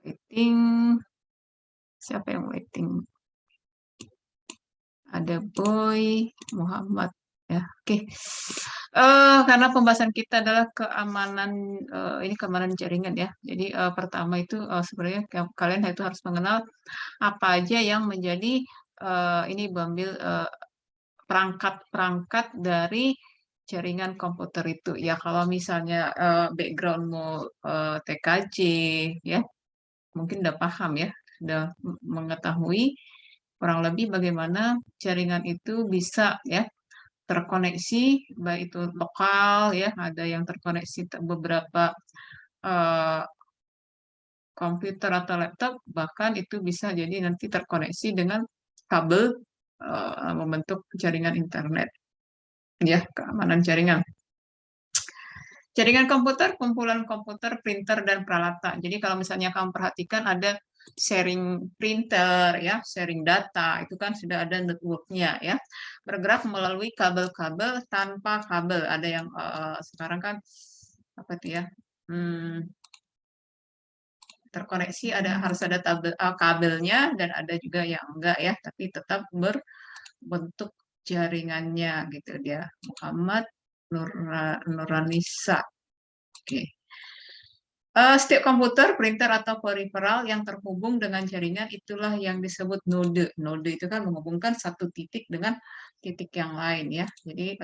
Waiting. Siapa yang waiting? Ada Boy, Muhammad. Ya, oke. Karena pembahasan kita adalah keamanan, ini keamanan jaringan ya. Jadi pertama itu sebenarnya kalian itu harus mengenal apa aja yang menjadi ini Bambil perangkat-perangkat dari jaringan komputer itu. Ya kalau misalnya backgroundmu TKJ ya, mungkin udah paham ya, sudah mengetahui kurang lebih bagaimana jaringan itu bisa ya terkoneksi, baik itu lokal ya, ada yang terkoneksi beberapa eh, komputer atau laptop, bahkan itu bisa jadi nanti terkoneksi dengan kabel membentuk jaringan internet ya, keamanan jaringan. Jaringan komputer, kumpulan komputer, printer, dan peralatan. Jadi kalau misalnya kamu perhatikan ada sharing printer, ya, sharing data, itu kan sudah ada networknya, ya. Bergerak melalui kabel-kabel tanpa kabel. Ada yang sekarang kan apa tuh ya? Terkoneksi harus ada kabelnya dan ada juga yang enggak ya, tapi tetap berbentuk jaringannya gitu dia. Muhammad Nuranisa. Oke. Setiap komputer, printer, atau peripheral yang terhubung dengan jaringan itulah yang disebut node. Node itu kan menghubungkan satu titik dengan titik yang lain ya. Jadi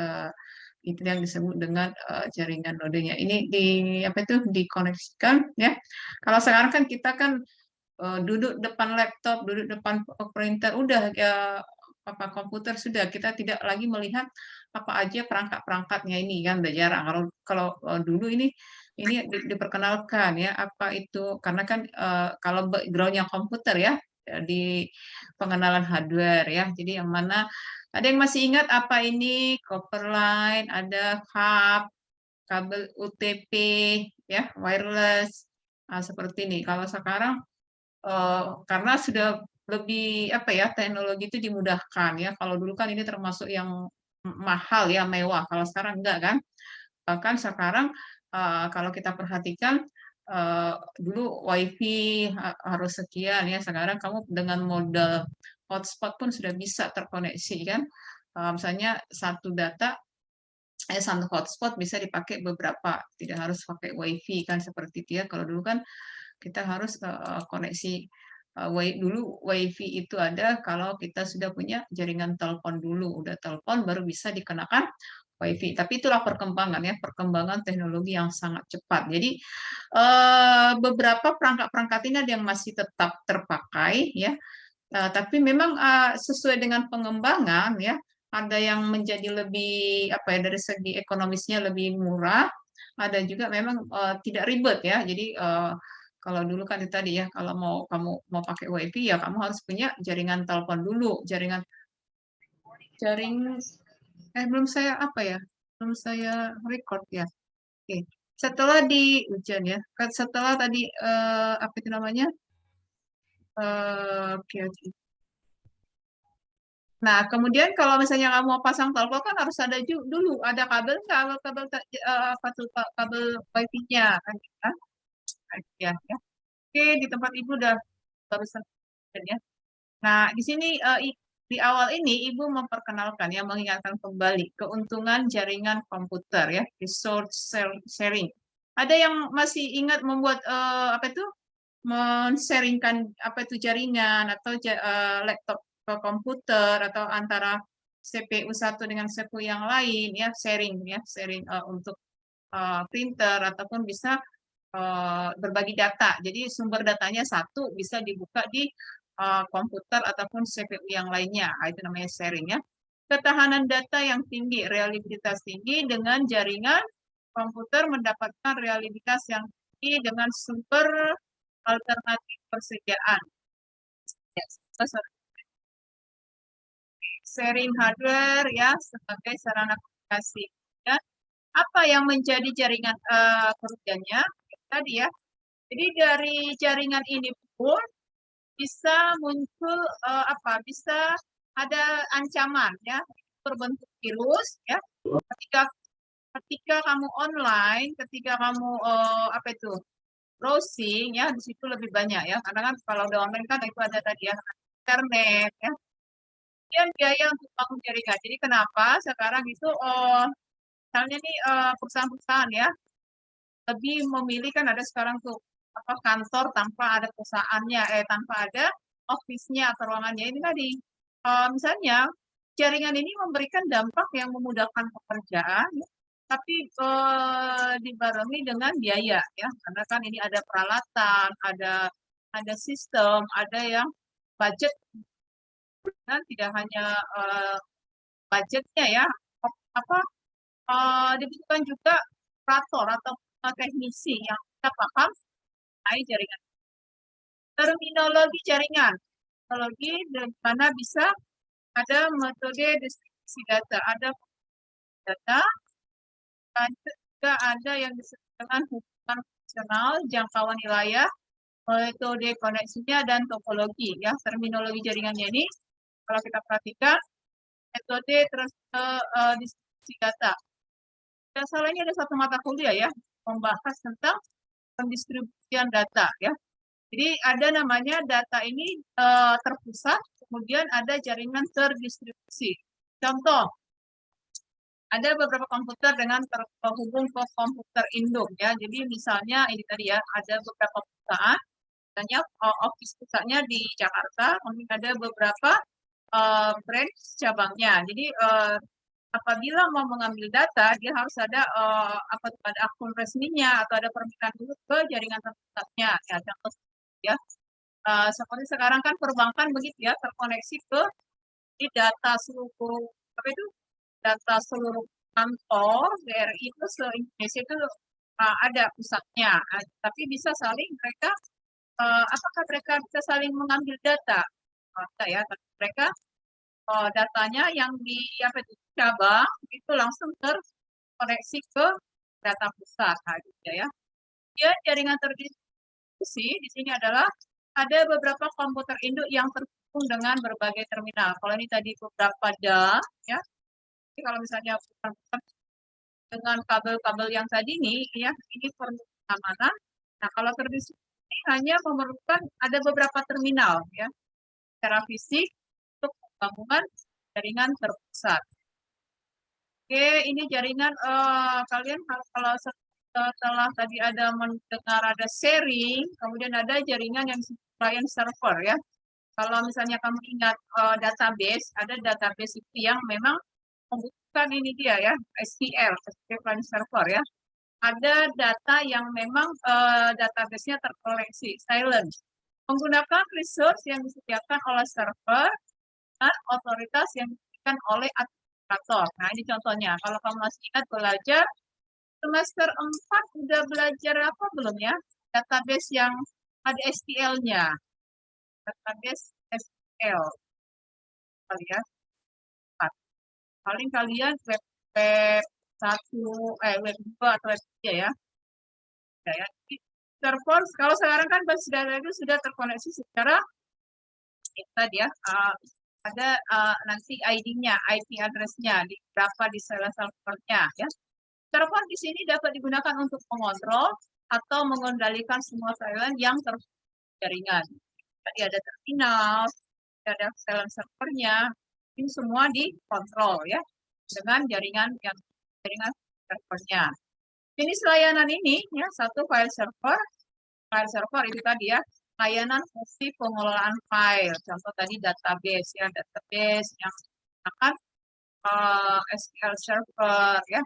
itu yang disebut dengan jaringan nodenya. Ini di apa itu dikoneksikan ya. Kalau sekarang kan kita kan duduk depan laptop, duduk depan printer, udah ya apa komputer sudah kita tidak lagi melihat apa aja perangkat-perangkatnya ini kan udah jarang. Kalau kalau dulu ini diperkenalkan ya apa itu karena kan kalau backgroundnya komputer ya di pengenalan hardware ya. Jadi yang mana ada yang masih ingat apa ini copper line, ada hub, kabel UTP ya, wireless. Nah, seperti ini. Kalau sekarang karena sudah lebih apa ya teknologi itu dimudahkan ya. Kalau dulu kan ini termasuk yang mahal ya mewah. Kalau sekarang enggak kan. Bahkan sekarang kalau kita perhatikan dulu WiFi harus sekian ya. Sekarang kamu dengan modal hotspot pun sudah bisa terkoneksi kan. Misalnya satu data satu hotspot bisa dipakai beberapa, tidak harus pakai WiFi kan seperti itu ya. Kalau dulu kan kita harus koneksi dulu WiFi itu ada kalau kita sudah punya jaringan telepon dulu, udah telepon baru bisa dikenakan WiFi. Tapi itulah perkembangan ya, perkembangan teknologi yang sangat cepat. Jadi beberapa perangkat-perangkat ini ada yang masih tetap terpakai ya, tapi memang sesuai dengan pengembangan ya, ada yang menjadi lebih apa ya dari segi ekonomisnya lebih murah, ada juga memang tidak ribet ya. Jadi kalau dulu kan itu tadi ya, kalau kamu mau pakai WiFi ya kamu harus punya jaringan telepon dulu, jaring belum saya apa ya, belum saya record ya. Oke. Setelah di hujan ya, setelah tadi apa itu namanya? Oke, oke. Nah, kemudian kalau misalnya kamu mau pasang telepon kan harus ada dulu ada kabel kabel kabel apa tuh kabel wifi-nya kan ya. Ya, ya. Oke, di tempat Ibu udah barusan ya. Nah, di sini di awal ini Ibu memperkenalkan ya mengingatkan kembali keuntungan jaringan komputer ya, resource sharing. Ada yang masih ingat membuat apa itu men-sharingkan apa itu jaringan atau laptop ke komputer atau antara CPU satu dengan CPU yang lain ya sharing untuk printer ataupun bisa berbagi data. Jadi sumber datanya satu bisa dibuka di komputer ataupun CPU yang lainnya. Nah, itu namanya sharing ya. Ketahanan data yang tinggi, reliabilitas tinggi dengan jaringan komputer mendapatkan reliabilitas yang tinggi dengan sumber alternatif persediaan. Ya, sharing hardware ya sebagai sarana komunikasi. Ya. Apa yang menjadi jaringan pekerjanya? Tadi ya. Jadi dari jaringan ini pun bisa muncul apa? Bisa ada ancaman ya berbentuk virus ya. Ketika ketika kamu online, ketika kamu apa itu browsing ya di situ lebih banyak ya, karena kan kalau udah online kan itu ada tadi ya internet ya. Kemudian biaya untuk bangun jaringan. Jadi kenapa sekarang itu misalnya nih perusahaan-perusahaan ya lebih memilih kan ada sekarang tuh apa kantor tanpa ada perusahaannya tanpa ada office-nya atau ruangannya ini tadi. Misalnya jaringan ini memberikan dampak yang memudahkan pekerjaan tapi dibarengi dengan biaya ya karena kan ini ada peralatan, ada sistem, ada yang budget dan tidak hanya budgetnya ya apa dibutuhkan juga operator atau teknisi yang kita paham mengenai jaringan. Terminologi jaringan, teknologi di mana bisa ada metode distribusi data, ada data, dan juga ada yang disebut dengan hubungan fungsional, jangkauan wilayah, metode koneksinya dan topologi ya. Terminologi jaringannya ini kalau kita perhatikan metode distribusi data. Dan salahnya ada satu mata kuliah ya membahas tentang pendistribusian data ya. Jadi ada namanya data ini terpusat, kemudian ada jaringan terdistribusi. Contoh, ada beberapa komputer dengan terhubung ke komputer induk ya. Jadi misalnya ini tadi ya, ada beberapa perusahaan, misalnya office pusatnya di Jakarta, kemudian ada beberapa branch cabangnya. Jadi apabila mau mengambil data, dia harus ada ada akun resminya atau ada permintaan dulu ke jaringan terpusatnya. Ya, contoh ya. Seperti sekarang kan perbankan begitu ya, terkoneksi ke data seluruh apa itu data seluruh kantor BRI itu se-Indonesia itu ada pusatnya, tapi bisa saling mereka apakah mereka bisa saling mengambil data? Ada ya, tapi mereka datanya yang di apa itu cabang itu langsung terkoneksi ke data pusat, gitu ya. Dia jaringan terdistribusi di sini adalah ada beberapa komputer induk yang terhubung dengan berbagai terminal. Kalau ini tadi beberapa DA, ya. Jadi kalau misalnya dengan kabel-kabel yang tadi nih, ya, ini perlu keamanan. Nah, kalau terdistribusi hanya memerlukan ada beberapa terminal, ya, secara fisik untuk gabungan jaringan terpusat. Oke, ini jaringan kalian kalau setelah tadi ada mendengar ada sharing, kemudian ada jaringan yang client server ya. Kalau misalnya kamu ingat database, ada database itu yang memang membutuhkan ini dia ya, SQL, client server ya. Ada data yang memang database-nya terkoleksi, silent. Menggunakan resource yang disediakan oleh server dan otoritas yang disediakan oleh administrator. Nah, ini contohnya. Kalau kamu masih ingat belajar semester 4 udah belajar apa belum ya? Database yang ada SQL-nya. Database SQL. Kali ya. Paling kalian web 1, web 2 atau web 3 ya. Ya. Server, kalau sekarang kan sudah itu sudah terkoneksi secara tadi ya, ada nanti ID-nya, IP address-nya, di berapa di servernya ya. Server di sini dapat digunakan untuk mengontrol atau mengendalikan semua silent yang terjaringan. Tadi ada terminal, ada silent servernya, ini semua dikontrol ya dengan jaringan servernya. Jenis layanan ini ya satu file server itu tadi ya layanan fungsi pengelolaan file. Contoh tadi database ya database yang menggunakan SQL server ya.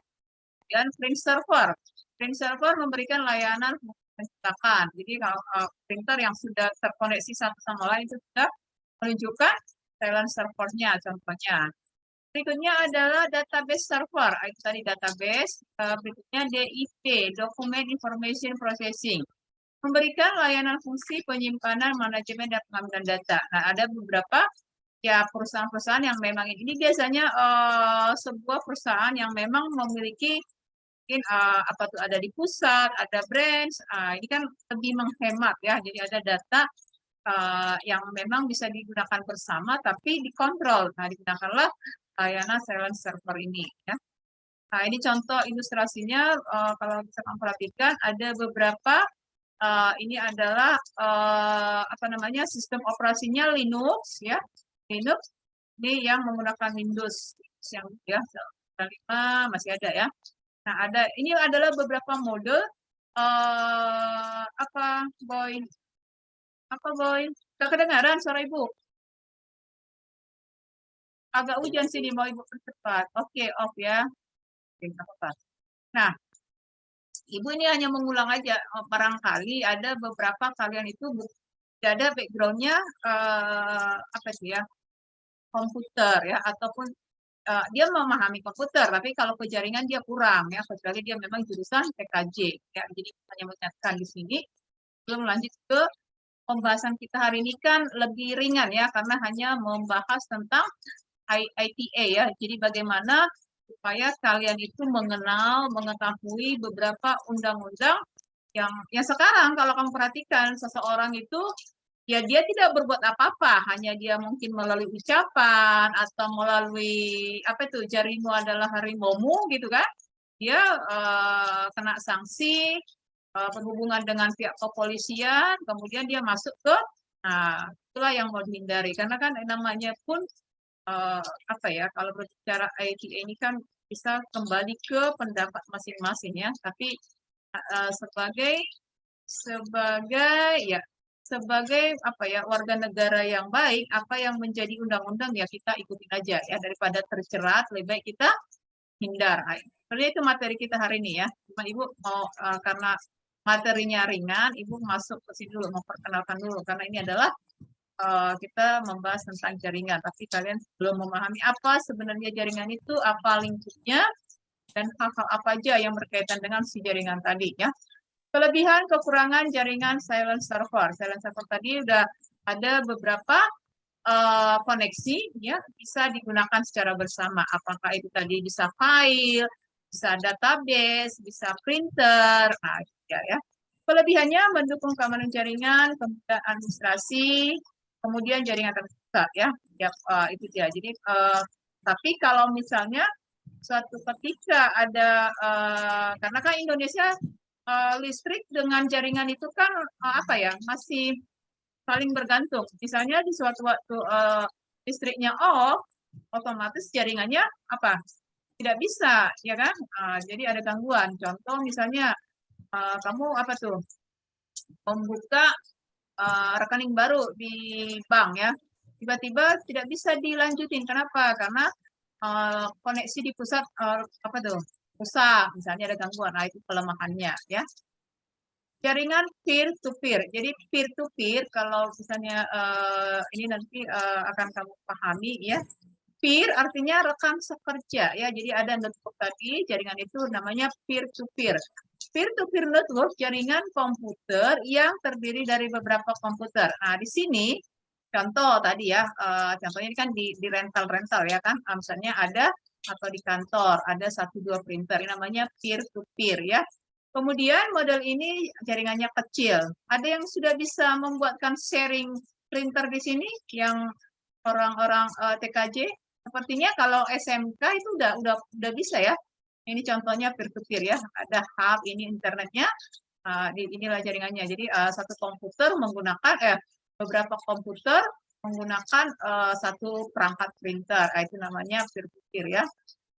Dan print server. Print server memberikan layanan pencetakan. Jadi kalau printer yang sudah terkoneksi satu sama lain itu sudah menunjukkan silent servernya contohnya. Berikutnya adalah database server. Itu tadi database. Berikutnya DIP, Document Information Processing. Memberikan layanan fungsi penyimpanan, manajemen, dan pengambilan data. Nah, ada beberapa ya perusahaan-perusahaan yang memang ini biasanya sebuah perusahaan yang memang memiliki mungkin apa tuh ada di pusat, ada branch. Ini kan lebih menghemat ya. Jadi ada data yang memang bisa digunakan bersama tapi dikontrol. Nah, digunakanlah layanan silent server ini ya. Nah, ini contoh ilustrasinya kalau bisa kamu perhatikan ada beberapa ini adalah apa namanya, sistem operasinya Linux ya. Linux ini yang menggunakan Windows yang ya 5 masih ada ya. Nah, ini adalah beberapa mode apa Boy? Apa Boy? Gak kedengaran suara Ibu? Agak hujan sini, mau Ibu percepat. Oke, off ya. Oke, nggak apa-apa. Nah, Ibu ini hanya mengulang aja. Barangkali ada beberapa kalian itu tidak ada background-nya apa sih ya, komputer ya, ataupun dia memahami komputer, tapi kalau ke jaringan dia kurang ya, kecuali dia memang jurusan TKJ ya. Jadi hanya mengingatkan di sini. Belum lanjut ke pembahasan kita hari ini kan lebih ringan ya, karena hanya membahas tentang ITA ya. Jadi bagaimana supaya kalian itu mengenal, mengetahui beberapa undang-undang yang sekarang kalau kamu perhatikan seseorang itu ya dia tidak berbuat apa-apa, hanya dia mungkin melalui ucapan atau melalui apa itu jarimu adalah harimaumu gitu kan, dia kena sanksi berhubungan dengan pihak kepolisian, kemudian dia masuk ke, nah itulah yang mau dihindari karena kan namanya pun apa ya, kalau berbicara ITA ini kan bisa kembali ke pendapat masing-masing ya, tapi sebagai sebagai ya sebagai apa ya, warga negara yang baik, apa yang menjadi undang-undang ya kita ikutin aja ya, daripada terjerat lebih baik kita hindar. Seperti itu materi kita hari ini ya. Cuma Ibu mau karena materinya ringan, Ibu masuk ke sini dulu, memperkenalkan dulu karena ini adalah kita membahas tentang jaringan, tapi kalian belum memahami apa sebenarnya jaringan itu, apa lingkupnya, dan hal-hal apa aja yang berkaitan dengan si jaringan tadi ya. Kelebihan, kekurangan jaringan silent server. Silent server tadi udah ada beberapa koneksi ya, bisa digunakan secara bersama. Apakah itu tadi bisa file, bisa database, bisa printer, nah ya. Kelebihannya mendukung keamanan jaringan, kemudian administrasi, kemudian jaringan terpusat ya. Itu dia. Jadi tapi kalau misalnya suatu ketika ada karena kan Indonesia listrik dengan jaringan itu kan apa ya, masih saling bergantung. Misalnya di suatu waktu listriknya off, otomatis jaringannya apa? Tidak bisa, ya kan? Jadi ada gangguan. Contoh misalnya kamu apa tuh? Membuka rekening baru di bank ya. Tiba-tiba tidak bisa dilanjutin. Kenapa? Karena koneksi di pusat apa tuh? Rusak, misalnya ada gangguan. Nah, itu kelemahannya ya. Jaringan peer-to-peer. Jadi peer-to-peer, kalau misalnya ini nanti akan kamu pahami ya. Peer artinya rekan sekerja ya. Jadi ada network tadi, jaringan itu namanya peer-to-peer. Peer-to-peer network jaringan komputer yang terdiri dari beberapa komputer. Nah, di sini contoh tadi ya, contohnya ini kan di rental-rental ya kan. Misalnya ada atau di kantor ada 1-2 printer, ini namanya peer-to-peer ya. Kemudian model ini jaringannya kecil. Ada yang sudah bisa membuatkan sharing printer di sini yang orang-orang TKJ. Sepertinya kalau SMK itu udah bisa ya. Ini contohnya peer-to-peer ya. Ada hub, ini internetnya. Inilah jaringannya. Jadi satu komputer menggunakan beberapa komputer menggunakan satu perangkat printer. Itu namanya peer-to-peer ya.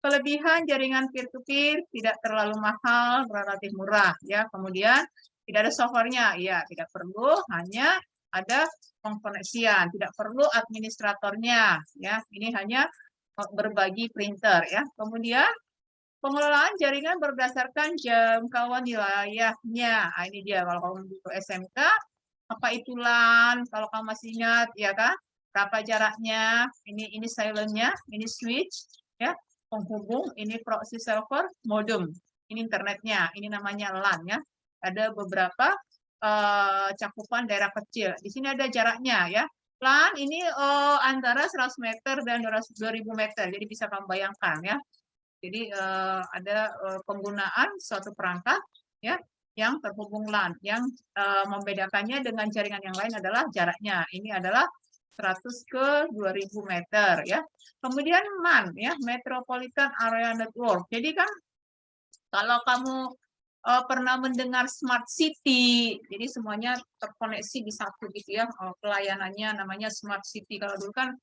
Kelebihan jaringan peer-to-peer tidak terlalu mahal, relatif murah ya. Kemudian tidak ada softwarenya, ya tidak perlu, hanya ada pengkoneksian, tidak perlu administratornya ya. Ini hanya berbagi printer ya. Kemudian pengelolaan jaringan berdasarkan jangkauan wilayahnya. Nah, ini dia kalau kamu butuh SMK, apa itu LAN? Kalau kamu masih ingat ya kan? Berapa jaraknya? Ini silent-nya, ini switch ya. Penghubung, ini proxy server, modem, ini internetnya, ini namanya LAN ya. Ada beberapa cakupan daerah kecil. Di sini ada jaraknya ya. LAN ini antara 100 meter dan 2000 meter, jadi bisa kamu bayangkan ya. Jadi ada penggunaan suatu perangkat ya yang terhubung LAN. Yang membedakannya dengan jaringan yang lain adalah jaraknya. Ini adalah 100 ke 2000 meter ya. Kemudian MAN ya, Metropolitan Area Network. Jadi kan kalau kamu pernah mendengar smart city, jadi semuanya terkoneksi di satu gitu ya, pelayanannya namanya smart city. Kalau dulu kan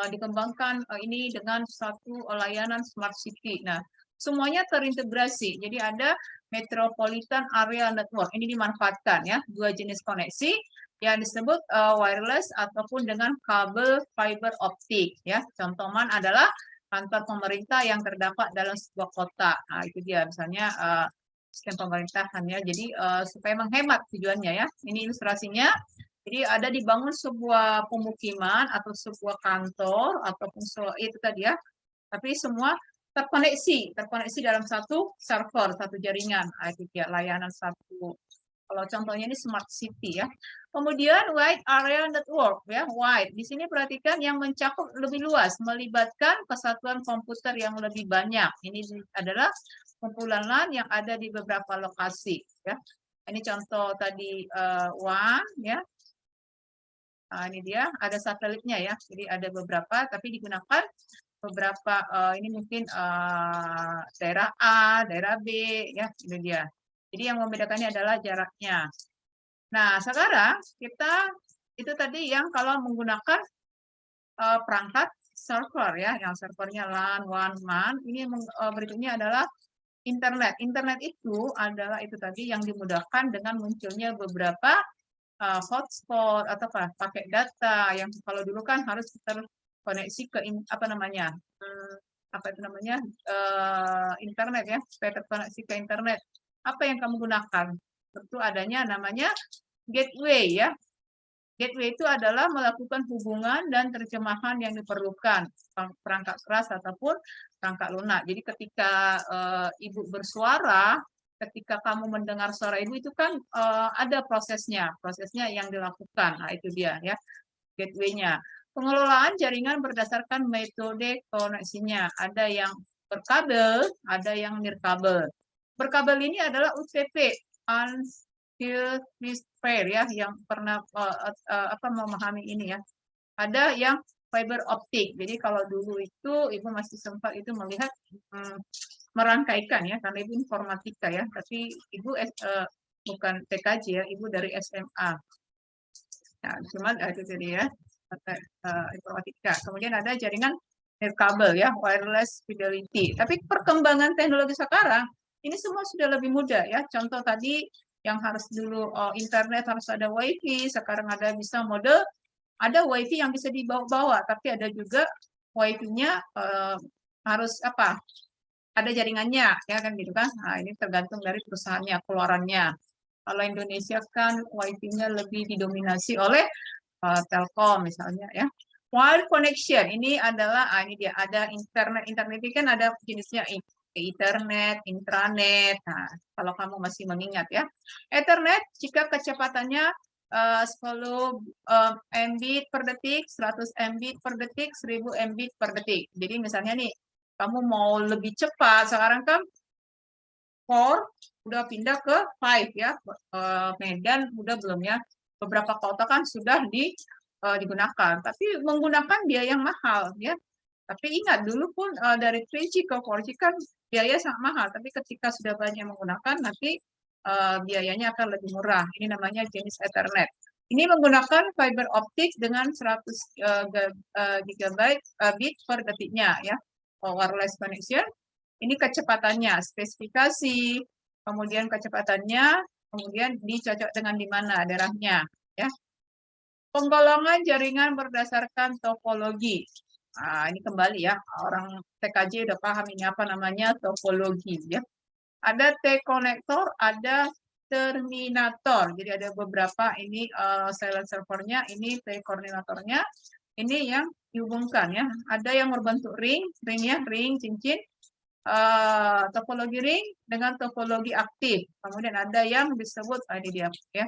dikembangkan ini dengan satu layanan smart city. Nah, semuanya terintegrasi. Jadi ada Metropolitan Area Network. Ini dimanfaatkan ya, dua jenis koneksi yang disebut wireless ataupun dengan kabel fiber optik ya. Contohnya adalah kantor pemerintah yang terdapat dalam sebuah kota. Nah, itu dia misalnya sistem pemerintahan ya. Jadi supaya menghemat tujuannya ya. Ini ilustrasinya. Jadi ada dibangun sebuah pemukiman atau sebuah kantor ataupun itu tadi ya, tapi semua terkoneksi dalam satu server, satu jaringan. Nah, itu ya layanan satu. Kalau contohnya ini smart city ya. Kemudian wide area network ya, wide. Di sini perhatikan yang mencakup lebih luas, melibatkan kesatuan komputer yang lebih banyak. Ini adalah kumpulan LAN yang ada di beberapa lokasi ya. Ini contoh tadi WAN ya. Nah, ini dia ada satelitnya ya. Jadi ada beberapa, tapi digunakan beberapa ini mungkin daerah A, daerah B ya. Ini dia. Jadi yang membedakannya adalah jaraknya. Nah, sekarang kita itu tadi yang kalau menggunakan perangkat server ya, yang servernya LAN, WAN, MAN. Ini berikutnya adalah internet. Internet itu adalah itu tadi yang dimudahkan dengan munculnya beberapa hotspot atau pakai data yang kalau dulu kan harus terkoneksi ke apa namanya internet ya, supaya terkoneksi ke internet. Apa yang kamu gunakan? Tentu adanya namanya gateway ya. Gateway itu adalah melakukan hubungan dan terjemahan yang diperlukan perangkat keras ataupun perangkat lunak. Jadi ketika ibu bersuara, ketika kamu mendengar suara ibu itu kan ada prosesnya yang dilakukan. Nah, itu dia ya, gateway-nya. Pengelolaan jaringan berdasarkan metode koneksinya. Ada yang berkabel, ada yang nirkabel. Berkabel ini adalah UTP, unfilled pair ya, yang pernah memahami ini ya. Ada yang fiber optik. Jadi kalau dulu itu ibu masih sempat itu melihat merangkaikan ya, karena ibu informatika ya, tapi ibu bukan TKJ ya, ibu dari SMA. Nah, cuman itu tadi ya, informatika. Kemudian ada jaringan nirkabel ya, wireless fidelity. Tapi perkembangan teknologi sekarang ini semua sudah lebih mudah ya. Contoh tadi yang harus dulu internet harus ada wifi, sekarang ada bisa mode, ada wifi yang bisa dibawa-bawa, tapi ada juga wifi-nya harus apa? Ada jaringannya ya kan gitu kan. Nah, ini tergantung dari perusahaannya, keluarannya. Kalau Indonesia kan wifi-nya lebih didominasi oleh Telkom misalnya ya. Wire connection ini adalah ini dia ada internet. Internet ini kan ada jenisnya Ethernet, intranet. Nah, kalau kamu masih mengingat ya. Ethernet jika kecepatannya 10 Mbit per detik, 100 Mbit per detik, 1000 Mbit per detik. Jadi misalnya nih, kamu mau lebih cepat, sekarang kan 4 udah pindah ke 5 ya. Medan udah belum ya. Beberapa kota kan sudah digunakan, tapi menggunakan biaya yang mahal ya. Tapi ingat dulu pun dari 3G ke 4G kan biaya sangat mahal, tapi ketika sudah banyak menggunakan nanti biayanya akan lebih murah. Ini namanya jenis Ethernet. Ini menggunakan fiber optik dengan 100 bit per detiknya ya. Wireless connection. Ini kecepatannya, spesifikasi, kemudian kecepatannya, kemudian dicocok dengan di mana daerahnya ya. Penggolongan jaringan berdasarkan topologi. Nah, ini kembali ya, orang TKJ udah paham ini apa namanya topologi ya. Ada T-konektor, ada terminator. Jadi ada beberapa ini silent servernya, ini T-koordinatornya. Ini yang dihubungkan ya. Ada yang berbentuk ring, ringnya ring cincin. Topologi ring dengan topologi aktif. Kemudian ada yang disebut ini dia ya,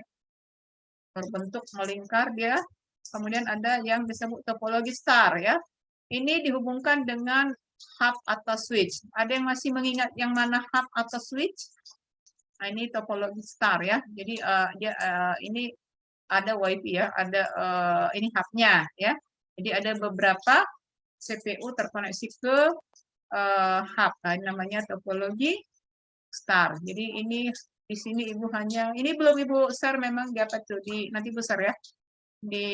berbentuk melingkar dia. Kemudian ada yang disebut topologi star ya. Ini dihubungkan dengan hub atau switch. Ada yang masih mengingat yang mana hub atau switch? Nah, ini topologi star ya. Jadi ini ada WiFi ya, ada ini hubnya ya. Jadi ada beberapa CPU terkoneksi ke hub. Nah, ini namanya topologi Star. Jadi ini di sini Ibu hanya, ini belum Ibu share memang di apa tuh, di nanti Ibu share ya, di,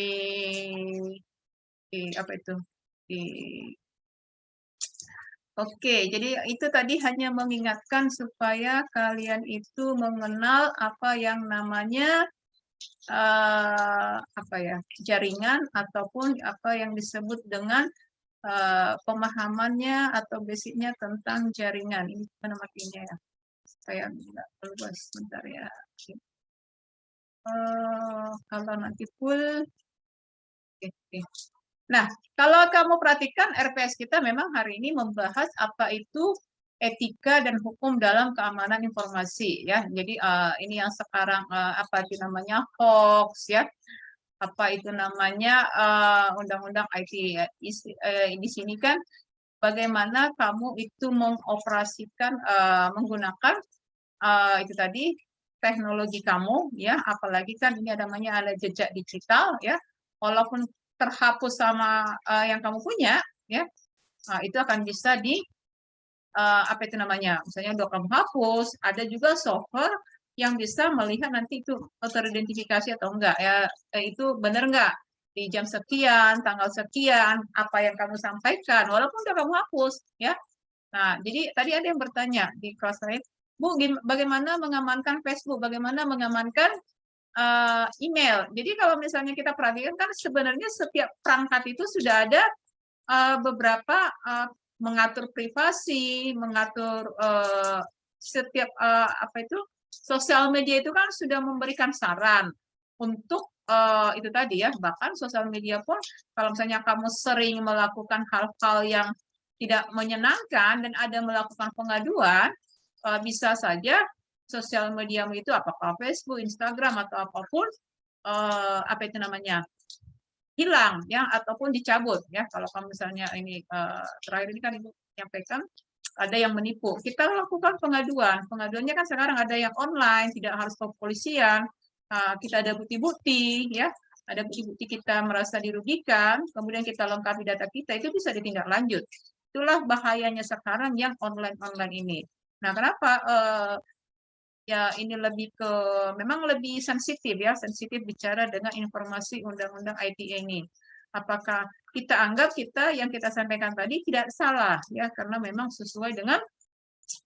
apa itu, di, oke, jadi itu tadi hanya mengingatkan supaya kalian itu mengenal apa yang namanya apa ya, jaringan ataupun apa yang disebut dengan pemahamannya atau basicnya tentang jaringan. Ini mana matinya ya? Saya nggak lupa sebentar ya. Kalau nanti full, oke. Nah, kalau kamu perhatikan RPS kita memang hari ini membahas apa itu etika dan hukum dalam keamanan informasi ya. Jadi ini yang sekarang apa itu namanya hoax ya. Apa itu namanya undang-undang IT ya. Di sini kan bagaimana kamu itu mengoperasikan menggunakan itu tadi teknologi kamu ya, apalagi kan ini namanya ada jejak digital ya, walaupun terhapus sama yang kamu punya ya, itu akan bisa di apa itu namanya, misalnya udah kamu hapus, ada juga software yang bisa melihat nanti itu teridentifikasi atau enggak ya, itu benar enggak di jam sekian, tanggal sekian, apa yang kamu sampaikan, walaupun udah kamu hapus ya. Nah, jadi tadi ada yang bertanya di kelas lain, Bu, bagaimana mengamankan Facebook, bagaimana mengamankan email. Jadi kalau misalnya kita perhatikan kan sebenarnya setiap perangkat itu sudah ada beberapa mengatur privasi, mengatur setiap apa itu sosial media itu kan sudah memberikan saran untuk itu tadi ya, bahkan sosial media pun kalau misalnya kamu sering melakukan hal-hal yang tidak menyenangkan dan ada melakukan pengaduan, bisa saja sosial mediamu itu apakah Facebook, Instagram atau apapun apa itu namanya hilang ya ataupun dicabut ya. Kalau kamu misalnya ini terakhir ini kan Ibu menyampaikan ada yang menipu, kita lakukan pengaduan. Pengaduannya kan sekarang ada yang online, tidak harus ke kepolisian. Kita ada bukti-bukti ya, ada bukti-bukti kita merasa dirugikan, kemudian kita lengkapi data kita, itu bisa ditindaklanjut. Itulah bahayanya sekarang yang online-online ini. Nah, kenapa ya ini lebih ke memang lebih sensitif ya, sensitif bicara dengan informasi undang-undang ITE ini. Apakah kita anggap kita yang kita sampaikan tadi tidak salah ya, karena memang sesuai dengan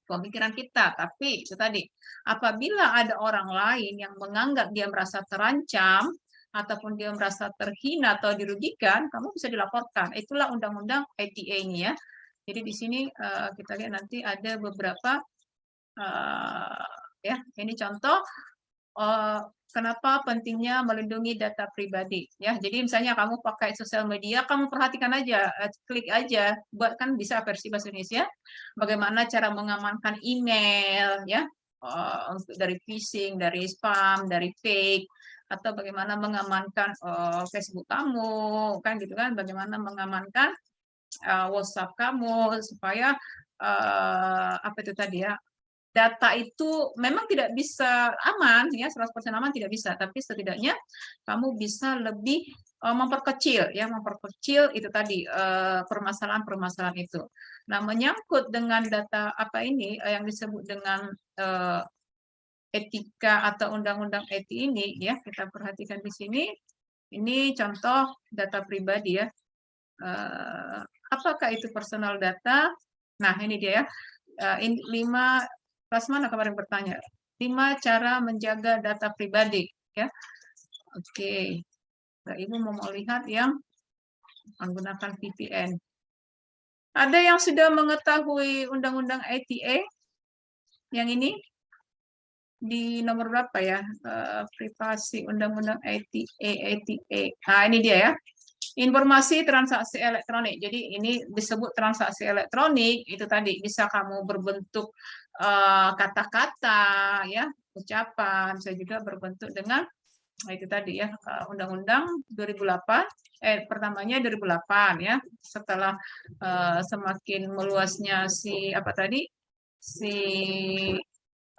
pemikiran kita, tapi itu tadi apabila ada orang lain yang menganggap dia merasa terancam ataupun dia merasa terhina atau dirugikan, kamu bisa dilaporkan. Itulah undang-undang ITE ini ya. Jadi di sini kita lihat nanti ada beberapa ya, ini contoh kenapa pentingnya melindungi data pribadi ya. Jadi misalnya kamu pakai sosial media, kamu perhatikan aja, klik aja, buat kan bisa versi bahasa Indonesia, bagaimana cara mengamankan email ya, dari phishing, dari spam, dari fake, atau bagaimana mengamankan Facebook kamu, kan gitu kan, bagaimana mengamankan WhatsApp kamu supaya apa itu tadi ya, data itu memang tidak bisa aman ya, 100% aman tidak bisa, tapi setidaknya kamu bisa lebih memperkecil ya, memperkecil itu tadi permasalahan-permasalahan itu. Nah, menyangkut dengan data apa ini yang disebut dengan etika atau undang-undang ETI ini ya, kita perhatikan di sini. Ini contoh data pribadi ya. Apakah itu personal data? Nah, ini dia ya. 5 kelas mana kemarin bertanya? 5 cara menjaga data pribadi ya. Oke. Nah, Ibu mau lihat yang menggunakan VPN. Ada yang sudah mengetahui undang-undang ITE yang ini? Di nomor berapa ya? Privasi undang-undang ITE. Nah, ini dia ya. Informasi transaksi elektronik. Jadi ini disebut transaksi elektronik, itu tadi bisa kamu berbentuk kata-kata ya, ucapan, bisa juga berbentuk dengan itu tadi ya, Undang-Undang 2008 pertamanya 2008 ya. Setelah semakin meluasnya si apa tadi? Si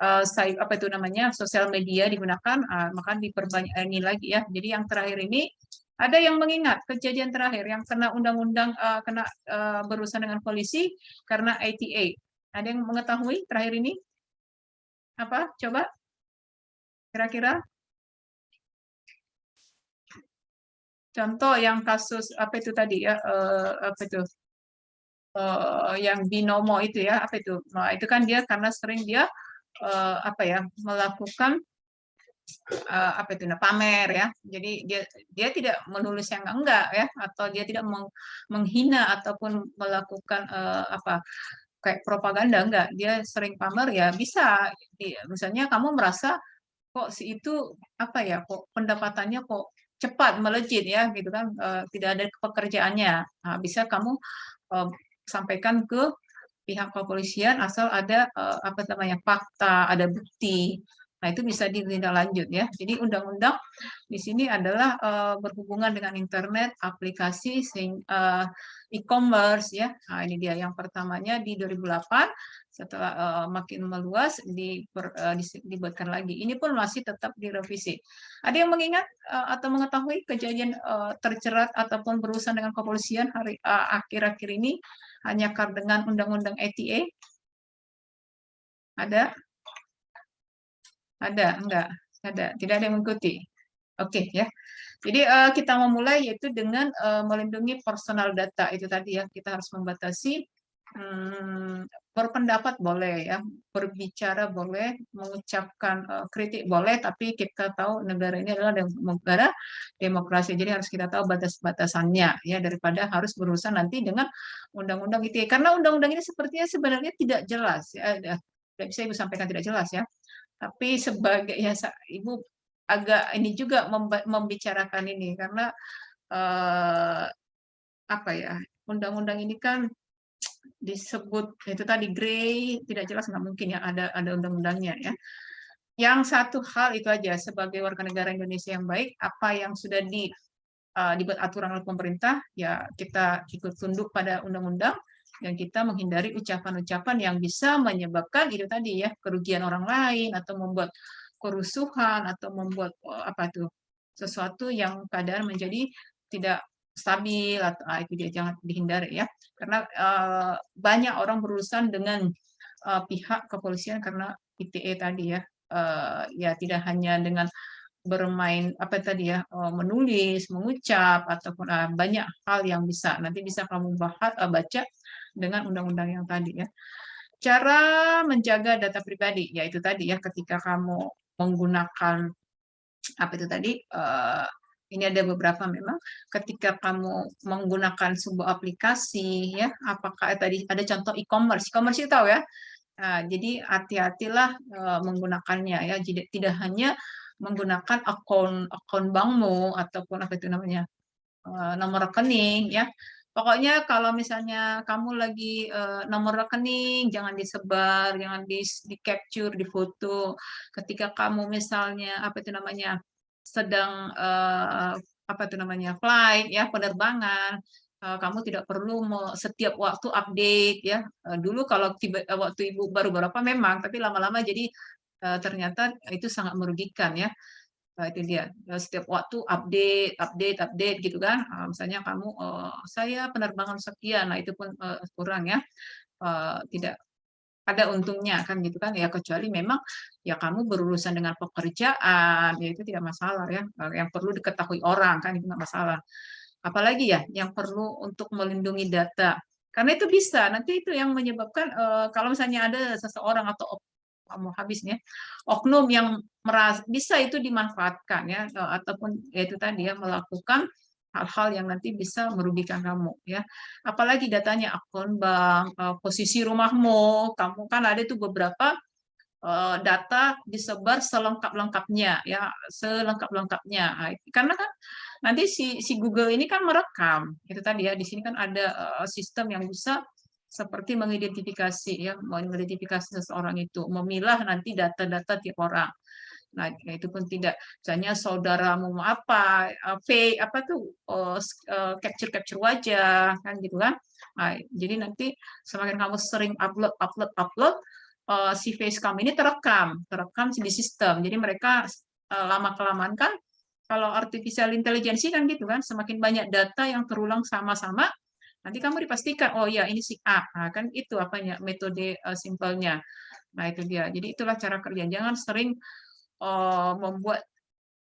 apa itu namanya? Sosial media digunakan, maka diperbanyak ini lagi ya. Jadi yang terakhir ini ada yang mengingat kejadian terakhir yang kena undang-undang kena berurusan dengan polisi karena ITA. Ada yang mengetahui terakhir ini? Apa? Coba kira-kira contoh yang kasus apa itu tadi ya? Apa itu? Yang binomo itu ya? Apa itu? Nah, itu kan dia karena sering dia apa ya? Melakukan apa itu pamer ya. Jadi dia tidak menulis yang enggak ya, atau dia tidak menghina ataupun melakukan apa kayak propaganda enggak. Dia sering pamer ya bisa. Misalnya kamu merasa kok si itu apa ya, kok pendapatannya kok cepat melejit ya gitu kan, tidak ada pekerjaannya. Nah, bisa kamu eh, sampaikan ke pihak kepolisian asal ada apa namanya fakta, ada bukti. Nah, itu bisa ditindaklanjut ya. Jadi undang-undang di sini adalah berhubungan dengan internet, aplikasi, e-commerce ya. Nah, ini dia yang pertamanya di 2008, setelah makin meluas dibuatkan lagi. Ini pun masih tetap direvisi. Ada yang mengingat atau mengetahui kejadian terjerat ataupun berurusan dengan kepolisian akhir-akhir ini hanya dengan undang-undang ETA? Ada? Ada? Enggak? Ada. Tidak ada yang mengikuti. Oke ya. Jadi kita memulai yaitu dengan melindungi personal data itu tadi ya. Kita harus membatasi berpendapat boleh ya, berbicara boleh, mengucapkan kritik boleh, tapi kita tahu negara ini adalah negara demokrasi, jadi harus kita tahu batas-batasannya ya daripada harus berurusan nanti dengan undang-undang ITE. Karena undang-undang ini sepertinya sebenarnya tidak jelas ya. Tidak bisa Ibu sampaikan tidak jelas ya. Tapi sebagai ya Ibu agak ini juga membicarakan ini karena apa ya, undang-undang ini kan disebut itu tadi grey, tidak jelas, nggak mungkin ya ada undang-undangnya ya. Yang satu hal itu aja, sebagai warga negara Indonesia yang baik, apa yang sudah dibuat aturan oleh pemerintah ya kita ikut tunduk pada undang-undang, dan kita menghindari ucapan-ucapan yang bisa menyebabkan itu tadi ya kerugian orang lain atau membuat kerusuhan atau membuat apa tuh sesuatu yang keadaan menjadi tidak stabil, atau itu dia jangan dihindari ya, karena banyak orang berurusan dengan pihak kepolisian karena ITE tadi ya, ya tidak hanya dengan bermain apa tadi ya, menulis, mengucap ataupun banyak hal yang bisa nanti bisa kamu baca dengan undang-undang yang tadi ya. Cara menjaga data pribadi yaitu tadi ya, ketika kamu menggunakan apa itu tadi, ini ada beberapa memang, ketika kamu menggunakan sebuah aplikasi ya, apakah tadi ada contoh e-commerce, e-commerce itu tahu ya. Nah, jadi hati-hatilah menggunakannya ya. Jadi tidak hanya menggunakan akun akun bankmu ataupun apa itu namanya nomor rekening ya. Pokoknya kalau misalnya kamu lagi nomor rekening jangan disebar, jangan di capture, di foto. Ketika kamu misalnya apa itu namanya sedang apa itu namanya flight ya, penerbangan, kamu tidak perlu setiap waktu update ya. Dulu kalau waktu Ibu baru berapa memang, tapi lama-lama jadi ternyata itu sangat merugikan ya. Itu dia, setiap waktu update update update gitu kan. Misalnya kamu, saya penerbangan sekian, nah itu pun kurang ya, tidak ada untungnya kan gitu kan ya, kecuali memang ya kamu berurusan dengan pekerjaan, ya itu tidak masalah ya, yang perlu diketahui orang kan itu nggak masalah. Apalagi ya yang perlu untuk melindungi data, karena itu bisa nanti itu yang menyebabkan, kalau misalnya ada seseorang atau kamu habis nih ya, oknum yang bisa itu dimanfaatkan ya, ataupun ya itu tadi ya melakukan hal-hal yang nanti bisa merugikan kamu ya. Apalagi datanya akun bank, posisi rumahmu, kamu kan ada itu beberapa data disebar selengkap-lengkapnya ya, selengkap-lengkapnya. Nah, karena kan nanti si Google ini kan merekam itu tadi ya, di sini kan ada sistem yang bisa seperti mengidentifikasi ya, mengidentifikasi seseorang itu, memilah nanti data-data tiap orang. Nah, itu pun tidak, misalnya saudaramu apa, fake apa tuh, capture wajah kan gitu kan. Nah, jadi nanti semakin kamu sering upload, si facecam ini terekam di sistem. Jadi mereka lama kelamaan kan, kalau artificial intelligence kan gitu kan, semakin banyak data yang terulang sama-sama, nanti kamu dipastikan oh ya ini si A. Nah, kan itu apanya metode simpelnya. Nah, itu dia. Jadi itulah cara kerja. Jangan sering membuat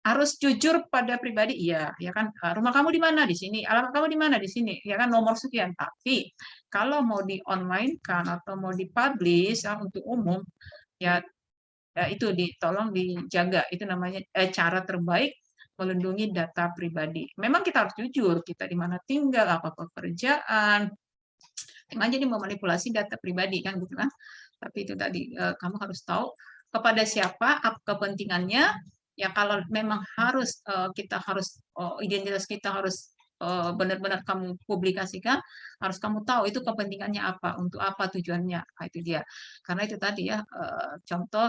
harus jujur pada pribadi, iya, ya kan. Rumah kamu di mana? Di sini. Alamat kamu di mana? Di sini. Ya kan, nomor sekian. Tapi kalau mau di online kan atau mau dipublish untuk umum, ya itu tolong dijaga. Itu namanya cara terbaik melindungi data pribadi. Memang kita harus jujur, kita di mana tinggal, apa pekerjaan, jangan jadi memanipulasi data pribadi kan gitu kan. Tapi itu tadi kamu harus tahu kepada siapa, apa kepentingannya. Ya kalau memang harus kita harus identitas kita harus benar-benar kamu publikasikan, harus kamu tahu itu kepentingannya apa, untuk apa tujuannya. Nah, itu dia. Karena itu tadi ya contoh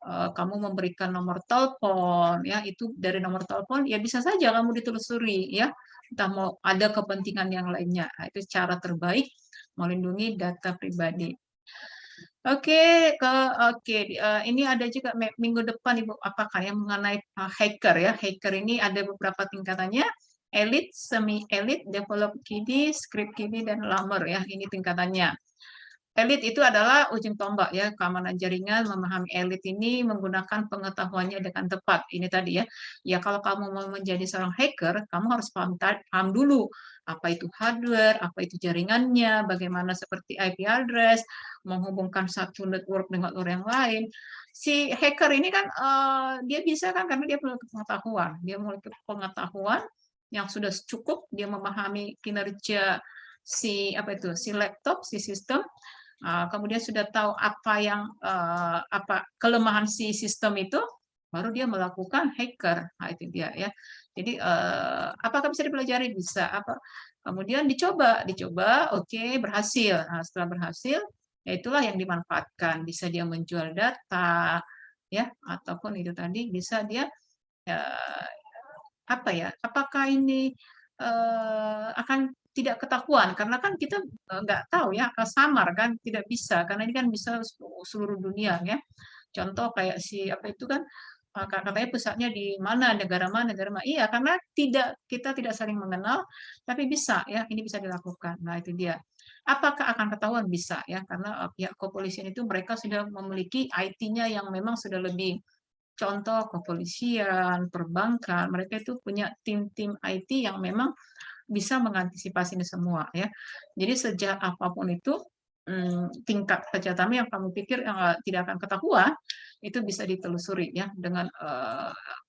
kamu memberikan nomor telepon ya, itu dari nomor telepon ya bisa saja kamu ditelusuri ya. Entah mau ada kepentingan yang lainnya. Nah, itu cara terbaik melindungi data pribadi. Oke, oke, ini ada juga minggu depan Ibu apakah yang mengenai hacker ya. Hacker ini ada beberapa tingkatannya, elite, semi elite, develop kiddie, script kiddie dan lamer ya. Ini tingkatannya. Elit itu adalah ujung tombak ya, keamanan jaringan, memahami elit ini menggunakan pengetahuannya dengan tepat. Ini tadi ya. Ya kalau kamu mau menjadi seorang hacker, kamu harus paham dulu apa itu hardware, apa itu jaringannya, bagaimana seperti IP address, menghubungkan satu network dengan orang yang lain. Si hacker ini kan dia bisa kan karena dia punya pengetahuan. Dia memiliki pengetahuan yang sudah cukup, dia memahami kinerja si laptop, si sistem, kemudian sudah tahu apa kelemahan si sistem itu, baru dia melakukan hacker. Nah, itu dia ya. Jadi apakah bisa dipelajari? Bisa. Kemudian dicoba, oke, berhasil. Nah, setelah berhasil, ya itulah yang dimanfaatkan. Bisa dia menjual data, ya, ataupun itu tadi bisa dia eh, apa ya? Apakah ini akan tidak ketahuan karena kan kita nggak tahu ya, samar kan, tidak bisa karena ini kan bisa seluruh dunia ya. Contoh kayak si apa itu kan katanya pusatnya di negara mana. Iya, karena kita tidak saling mengenal, tapi bisa ya, ini bisa dilakukan. Nah, itu dia. Apakah akan ketahuan? Bisa ya, karena pihak kepolisian itu mereka sudah memiliki IT-nya yang memang sudah lebih. Contoh kepolisian, perbankan, mereka itu punya tim-tim IT yang memang bisa mengantisipasi ini semua ya. Jadi sejak apapun itu tingkat kejahatannya yang kamu pikir tidak akan ketahuan itu bisa ditelusuri ya dengan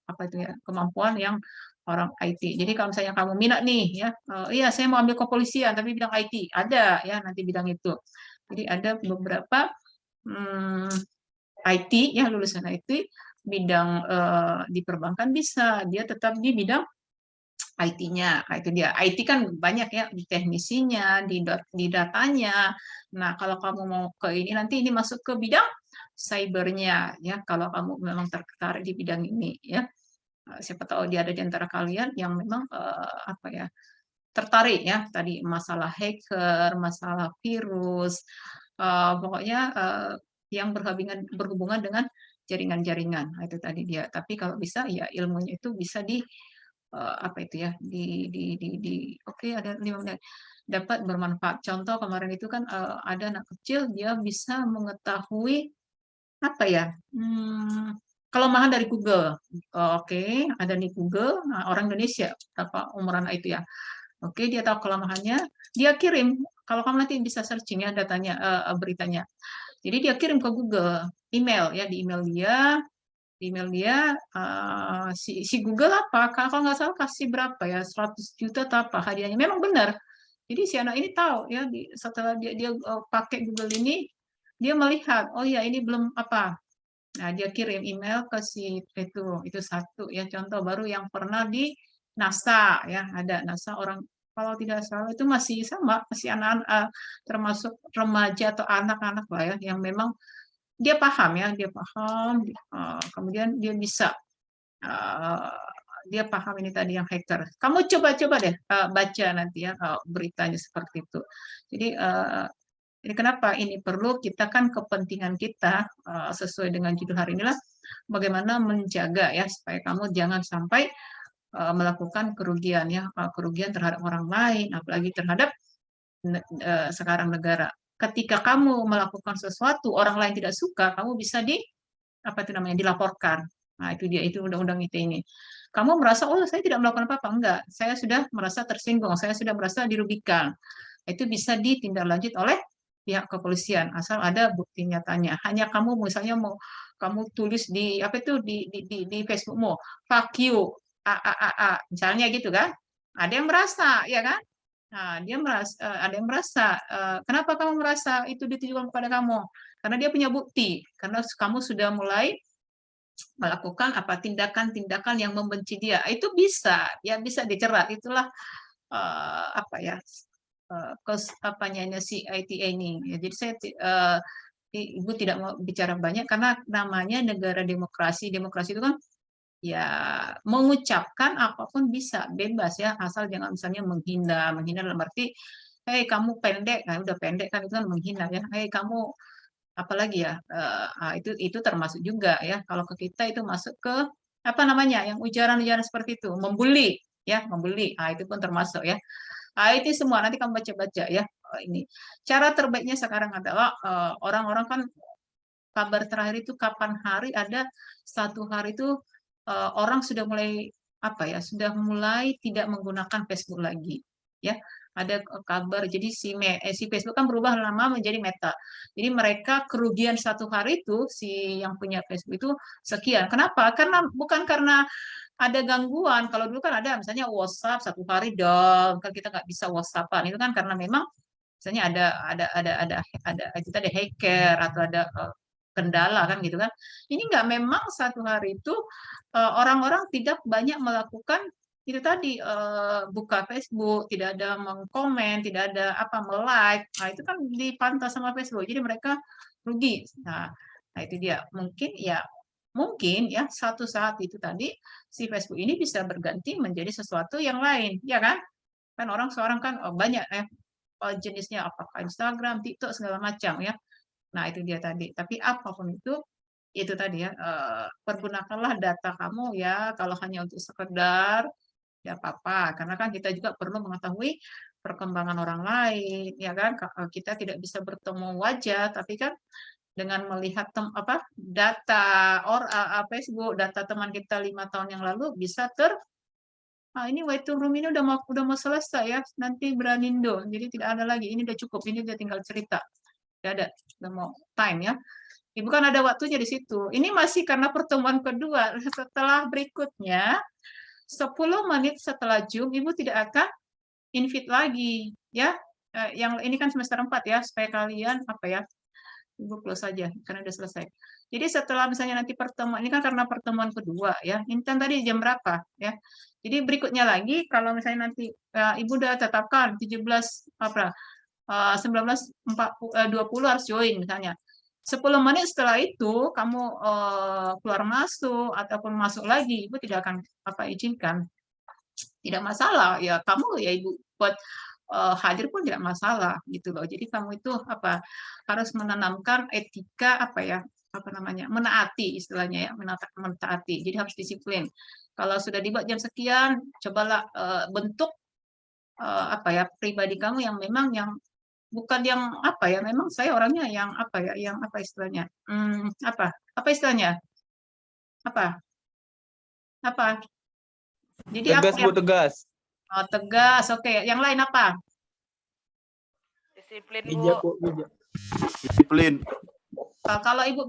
apa itu ya kemampuan yang orang IT. Jadi kalau misalnya kamu minat nih ya, iya saya mau ambil kepolisian tapi bidang IT ada ya nanti bidang itu. Jadi ada beberapa IT ya lulusan IT bidang di perbankan bisa dia tetap di bidang IT-nya. Nah, itu dia. IT kan banyak ya, di teknisinya, di datanya. Nah, kalau kamu mau ke ini, nanti ini masuk ke bidang cybernya ya, kalau kamu memang tertarik di bidang ini ya. Siapa tahu dia ada di antara kalian yang memang apa ya, tertarik ya, tadi masalah hacker, masalah virus, pokoknya yang berhubungan dengan jaringan-jaringan. Nah, itu tadi dia. Tapi kalau bisa ya ilmunya itu bisa apa itu ya oke ada 5 menit dapat bermanfaat. Contoh kemarin itu kan ada anak kecil dia bisa mengetahui apa ya kelemahan dari Google. Oke, ada di Google. Nah, orang Indonesia berapa umuran itu ya. Oke, dia tahu kelemahannya, dia kirim. Kalau kamu nanti bisa searching ya datanya, beritanya. Jadi dia kirim ke Google email ya, di email dia si Google apa kalau nggak salah kasih berapa ya 100 juta atau apa hadiahnya memang benar. Jadi si anak ini tahu ya setelah dia pakai Google ini dia melihat oh ya ini belum apa. Nah, dia kirim email ke si itu satu ya contoh baru yang pernah di NASA ya ada NASA orang kalau tidak salah itu masih sama masih anak-anak termasuk remaja atau anak-anak lah ya yang memang dia paham ya, dia paham, kemudian dia bisa, dia paham ini tadi yang hacker. Kamu coba-coba deh baca nanti ya beritanya seperti itu. Jadi ini kenapa ini perlu kita kan kepentingan kita sesuai dengan judul hari inilah bagaimana menjaga ya supaya kamu jangan sampai melakukan kerugian ya kerugian terhadap orang lain apalagi terhadap sekarang negara. ketika kamu melakukan sesuatu orang lain tidak suka, kamu bisa dilaporkan. Nah, itu dia, itu undang-undang ITE ini. Kamu merasa, oh saya tidak melakukan apa-apa, enggak, saya sudah merasa tersinggung, saya sudah merasa dirugikan. Itu bisa ditindaklanjut oleh pihak kepolisian asal ada bukti nyatanya. Hanya kamu misalnya mau kamu tulis di apa itu di Facebookmu, fuck you, misalnya gitu kan. Ada yang merasa, ya kan? Nah, ada yang merasa, kenapa kamu merasa itu ditujukan kepada kamu? Karena dia punya bukti, karena kamu sudah mulai melakukan tindakan-tindakan yang membenci dia. Itu bisa, ya bisa dicerat. Itulah apa ya? Apanya si ITA ini. Ya, jadi Ibu tidak mau bicara banyak karena namanya negara demokrasi. Demokrasi itu kan ya mengucapkan apapun bisa bebas ya, asal jangan misalnya menghina dalam arti hei kamu pendek, nah udah pendek kan itu kan menghina ya, hei kamu apalagi ya, itu termasuk juga ya, kalau ke kita itu masuk ke apa namanya yang ujaran-ujaran seperti itu, membuli ya, membuli, itu pun termasuk ya. Itu semua nanti kamu baca-baca ya. Ini cara terbaiknya sekarang adalah orang-orang kan kabar terakhir itu kapan hari ada satu hari itu orang sudah mulai apa ya, sudah mulai tidak menggunakan Facebook lagi ya. Ada kabar, jadi si Facebook kan berubah nama menjadi Meta. Jadi mereka kerugian satu hari itu si yang punya Facebook itu sekian. Kenapa? Karena bukan karena ada gangguan. Kalau dulu kan ada misalnya WhatsApp satu hari down, kan kita nggak bisa WhatsAppan. Itu kan karena memang misalnya ada itu tadi hacker atau ada kendala kan gitu kan. Ini nggak, memang satu hari itu orang-orang tidak banyak melakukan itu tadi, buka Facebook, tidak ada mengkomen, tidak ada apa like. Nah, itu kan dipantau sama Facebook. Jadi mereka rugi. Nah itu dia. Mungkin ya satu saat itu tadi si Facebook ini bisa berganti menjadi sesuatu yang lain, ya kan? Kan orang seorang kan banyak jenisnya, apakah Instagram, TikTok segala macam ya. Nah, itu dia tadi. Tapi apapun itu tadi ya, pergunakanlah data kamu ya, kalau hanya untuk sekedar, ya apa-apa. Karena kan kita juga perlu mengetahui perkembangan orang lain, ya kan? Kita tidak bisa bertemu wajah, tapi kan dengan melihat data Facebook, data teman kita 5 tahun yang lalu bisa ini waiting room ini udah mau selesai ya, nanti beranindo. Jadi tidak ada lagi, ini udah cukup, ini udah tinggal cerita. Tidak ada, udah mau time ya. Ibu kan ada waktunya di situ. Ini masih karena pertemuan kedua. Setelah berikutnya, 10 menit setelah Zoom, Ibu tidak akan invite lagi. Ya, yang ini kan semester 4 ya, supaya kalian, Ibu close saja, karena udah selesai. Jadi setelah misalnya nanti pertemuan, ini kan karena pertemuan kedua ya, ini kan tadi jam berapa ya. Jadi berikutnya lagi, kalau misalnya nanti Ibu udah tetapkan 19.20 harus join misalnya. 10 menit setelah itu kamu keluar masuk ataupun masuk lagi, Ibu tidak akan izinkan. Tidak masalah ya, kamu ya Ibu buat hadir pun tidak masalah gitu loh. Jadi kamu itu harus menanamkan etika menaati istilahnya ya, menaati. Jadi harus disiplin. Kalau sudah dibuat jam sekian, cobalah bentuk pribadi kamu yang memang yang bukan yang memang saya orangnya yang istilahnya, apa istilahnya, apa jadi tegas Bu, tegas. Tegas, oke. Yang lain apa? Disiplin Bu. Disiplin. Kalau Ibu